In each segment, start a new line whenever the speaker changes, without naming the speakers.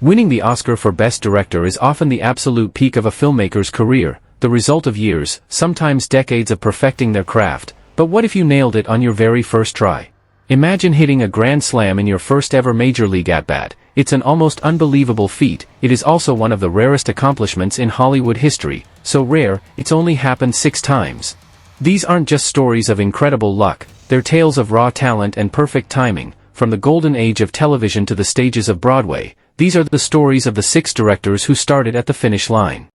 Winning the Oscar for Best Director is often the absolute peak of a filmmaker's career, the result of years, sometimes decades of perfecting their craft. But what if you nailed it on your very first try? Imagine hitting a grand slam in your first ever major league at-bat. It's an almost unbelievable feat. It is also one of the rarest accomplishments in Hollywood history, so rare, it's only happened 6 times. These aren't just stories of incredible luck, they're tales of raw talent and perfect timing. From the golden age of television to the stages of Broadway, these are the stories of the 6 directors who started at the finish line.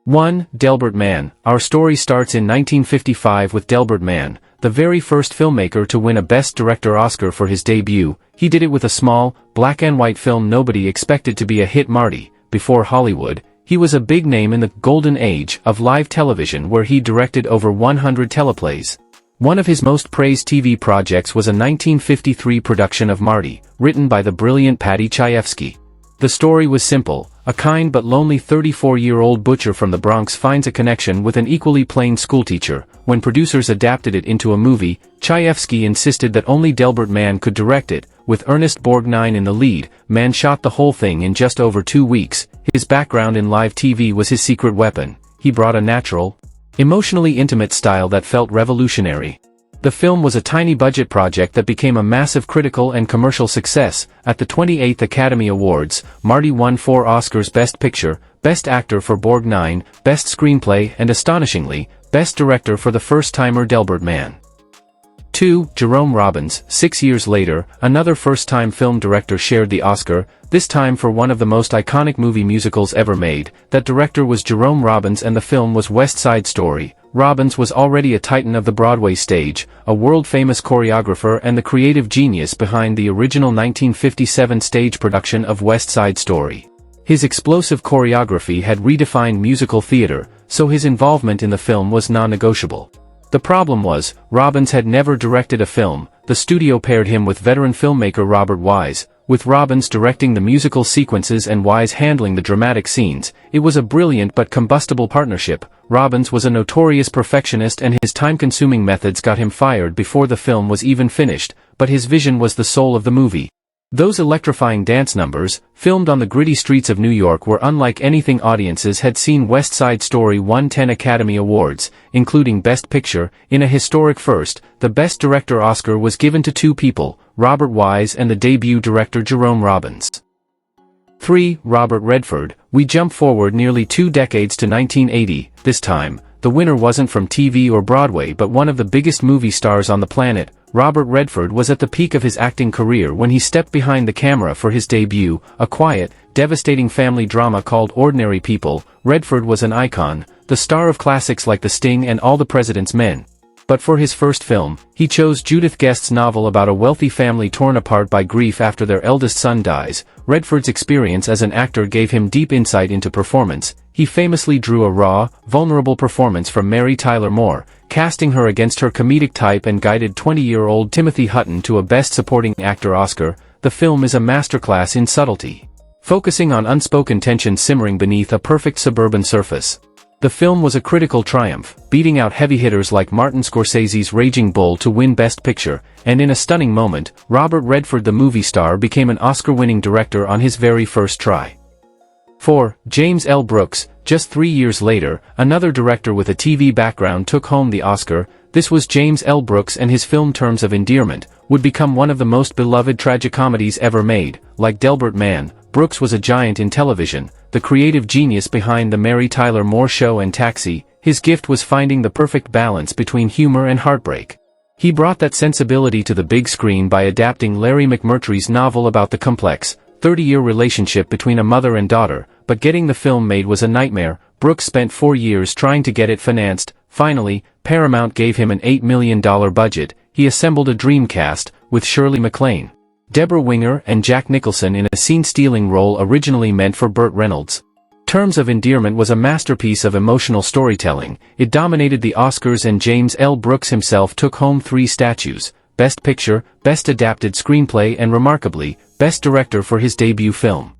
1. Delbert Mann. Our story starts in 1955 with Delbert Mann, the very first filmmaker to win a Best Director Oscar for his debut. He did it with a small, black-and-white film nobody expected to be a hit, Marty. Before Hollywood, he was a big name in the golden age of live television where he directed over 100 teleplays. One of his most praised TV projects was a 1953 production of Marty, written by the brilliant Paddy Chayefsky. The story was simple. A kind but lonely 34-year-old butcher from the Bronx finds a connection with an equally plain schoolteacher. When producers adapted it into a movie, Chayefsky insisted that only Delbert Mann could direct it. With Ernest Borgnine in the lead, Mann shot the whole thing in just over 2 weeks. His background in live TV was his secret weapon. He brought a natural, emotionally intimate style that felt revolutionary. The film was a tiny-budget project that became a massive critical and commercial success. At the 28th Academy Awards, Marty won 4 Oscars: Best Picture, Best Actor for Borgnine, Best Screenplay, and astonishingly, Best Director for the first-timer Delbert Mann. 2. Jerome Robbins. 6 years later, another first-time film director shared the Oscar, this time for one of the most iconic movie musicals ever made. That director was Jerome Robbins and the film was West Side Story. Robbins was already a titan of the Broadway stage, a world-famous choreographer and the creative genius behind the original 1957 stage production of West Side Story. His explosive choreography had redefined musical theater, so his involvement in the film was non-negotiable. The problem was, Robbins had never directed a film. The studio paired him with veteran filmmaker Robert Wise. With Robbins directing the musical sequences and Wise handling the dramatic scenes, it was a brilliant but combustible partnership. Robbins was a notorious perfectionist and his time-consuming methods got him fired before the film was even finished, but his vision was the soul of the movie. Those electrifying dance numbers, filmed on the gritty streets of New York, were unlike anything audiences had seen. West Side Story won 10 Academy Awards, including Best Picture. In a historic first, the Best Director Oscar was given to 2 people, Robert Wise and the debut director Jerome Robbins. 3. Robert Redford. We jump forward nearly 2 decades to 1980. This time, the winner wasn't from TV or Broadway but one of the biggest movie stars on the planet. Robert Redford was at the peak of his acting career when he stepped behind the camera for his debut, a quiet, devastating family drama called Ordinary People. Redford was an icon, the star of classics like The Sting and All the President's Men. But for his first film, he chose Judith Guest's novel about a wealthy family torn apart by grief after their eldest son dies. Redford's experience as an actor gave him deep insight into performance. He famously drew a raw, vulnerable performance from Mary Tyler Moore, casting her against her comedic type, and guided 20-year-old Timothy Hutton to a Best Supporting Actor Oscar. The film is a masterclass in subtlety, focusing on unspoken tension simmering beneath a perfect suburban surface. The film was a critical triumph, beating out heavy hitters like Martin Scorsese's Raging Bull to win Best Picture, and in a stunning moment, Robert Redford the movie star became an Oscar-winning director on his very first try. 4. James L. Brooks. Just 3 years later, another director with a TV background took home the Oscar. This was James L. Brooks, and his film Terms of Endearment would become one of the most beloved tragicomedies ever made. Like Delbert Mann, Brooks was a giant in television, the creative genius behind The Mary Tyler Moore Show and Taxi. His gift was finding the perfect balance between humor and heartbreak. He brought that sensibility to the big screen by adapting Larry McMurtry's novel about the complex, 30-year relationship between a mother and daughter, but getting the film made was a nightmare. Brooks spent 4 years trying to get it financed. Finally, Paramount gave him an $8 million budget. He assembled a dream cast, with Shirley MacLaine, Deborah Winger, and Jack Nicholson in a scene-stealing role originally meant for Burt Reynolds. Terms of Endearment was a masterpiece of emotional storytelling. It dominated the Oscars, and James L. Brooks himself took home 3 statues: Best Picture, Best Adapted Screenplay, and remarkably, Best Director for his debut film.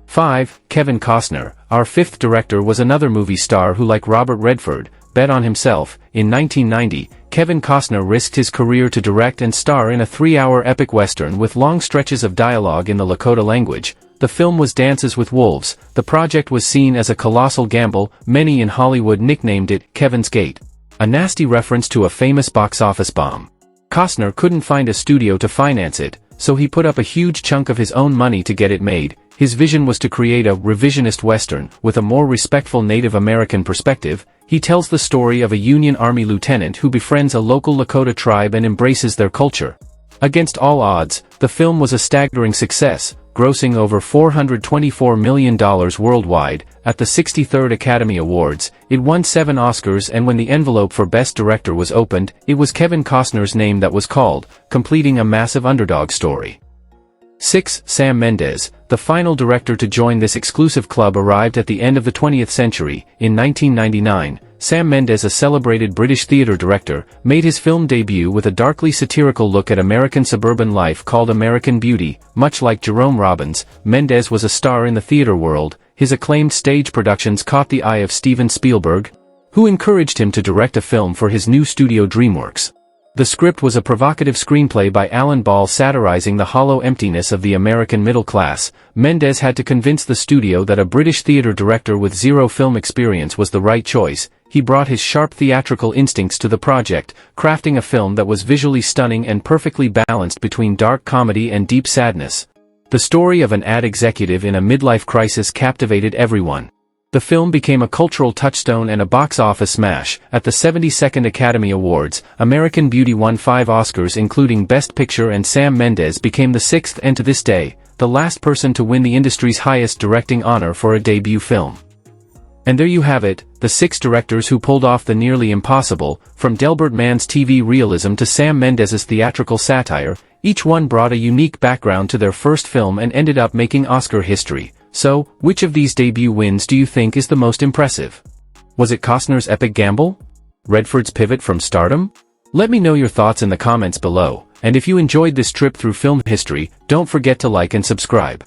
5. Kevin Costner. Our 5th director was another movie star who, like Robert Redford, bet on himself. In 1990, Kevin Costner risked his career to direct and star in a 3-hour epic western with long stretches of dialogue in the Lakota language. The film was Dances with Wolves. The project was seen as a colossal gamble. Many in Hollywood nicknamed it Kevin's Gate, a nasty reference to a famous box office bomb. Costner couldn't find a studio to finance it, so he put up a huge chunk of his own money to get it made. His vision was to create a revisionist Western with a more respectful Native American perspective. He tells the story of a Union Army lieutenant who befriends a local Lakota tribe and embraces their culture. Against all odds, the film was a staggering success, grossing over $424 million worldwide. At the 63rd Academy Awards, it won 7 Oscars, and when the envelope for Best Director was opened, it was Kevin Costner's name that was called, completing a massive underdog story. 6. Sam Mendes, the final director to join this exclusive club, arrived at the end of the 20th century. In 1999, Sam Mendes, a celebrated British theatre director, made his film debut with a darkly satirical look at American suburban life called American Beauty. Much like Jerome Robbins, Mendes was a star in the theatre world. His acclaimed stage productions caught the eye of Steven Spielberg, who encouraged him to direct a film for his new studio DreamWorks. The script was a provocative screenplay by Alan Ball satirizing the hollow emptiness of the American middle class. Mendes had to convince the studio that a British theatre director with zero film experience was the right choice. He brought his sharp theatrical instincts to the project, crafting a film that was visually stunning and perfectly balanced between dark comedy and deep sadness. The story of an ad executive in a midlife crisis captivated everyone. The film became a cultural touchstone and a box office smash. At the 72nd Academy Awards, American Beauty won 5 Oscars including Best Picture, and Sam Mendes became the 6th and to this day, the last person to win the industry's highest directing honor for a debut film. And there you have it, the 6 directors who pulled off the nearly impossible. From Delbert Mann's TV realism to Sam Mendes's theatrical satire, each one brought a unique background to their first film and ended up making Oscar history. So, which of these debut wins do you think is the most impressive? Was it Costner's epic gamble? Redford's pivot from stardom? Let me know your thoughts in the comments below, and if you enjoyed this trip through film history, don't forget to like and subscribe.